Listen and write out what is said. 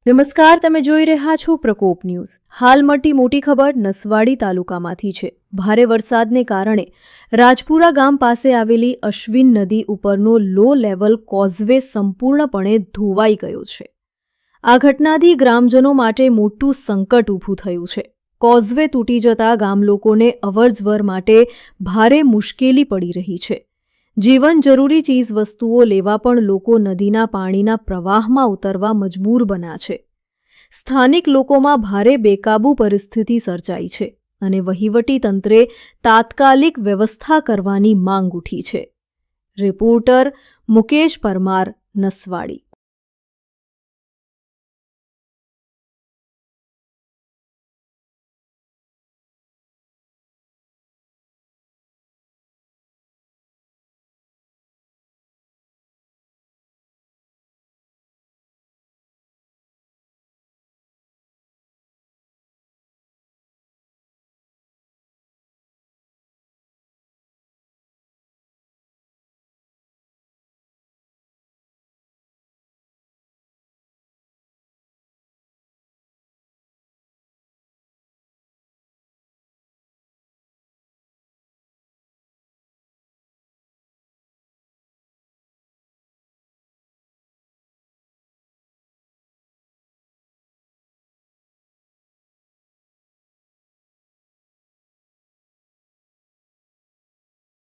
નમસ્કાર, તમે જોઈ રહ્યા છો પ્રકોપ ન્યૂઝ। હાલ મળતી મોટી ખબર નસવાડી તાલુકામાંથી છે। ભારે વરસાદને કારણે રાજપુરા ગામ પાસે આવેલી અશ્વિન નદી ઉપરનો લો લેવલ કોઝવે સંપૂર્ણપણે ધોવાઈ ગયો છે। આ ઘટનાથી ગ્રામજનો માટે મોટું સંકટ ઊભું થયું છે। કોઝવે તૂટી જતા ગામલોકોને અવરજવર માટે ભારે મુશ્કેલી પડી રહી છે। જીવન જરૂરી ચીજવસ્તુઓ લેવા પણ લોકો નદીના પાણીના પ્રવાહમાં ઉતરવા મજબૂર બન્યા છે। સ્થાનિક લોકોમાં ભારે બેકાબૂ પરિસ્થિતિ સર્જાઈ છે અને વહીવટી તંત્રે તાત્કાલિક વ્યવસ્થા કરવાની માંગ ઉઠી છે। રિપોર્ટર મુકેશ પરમાર, નસવાડી।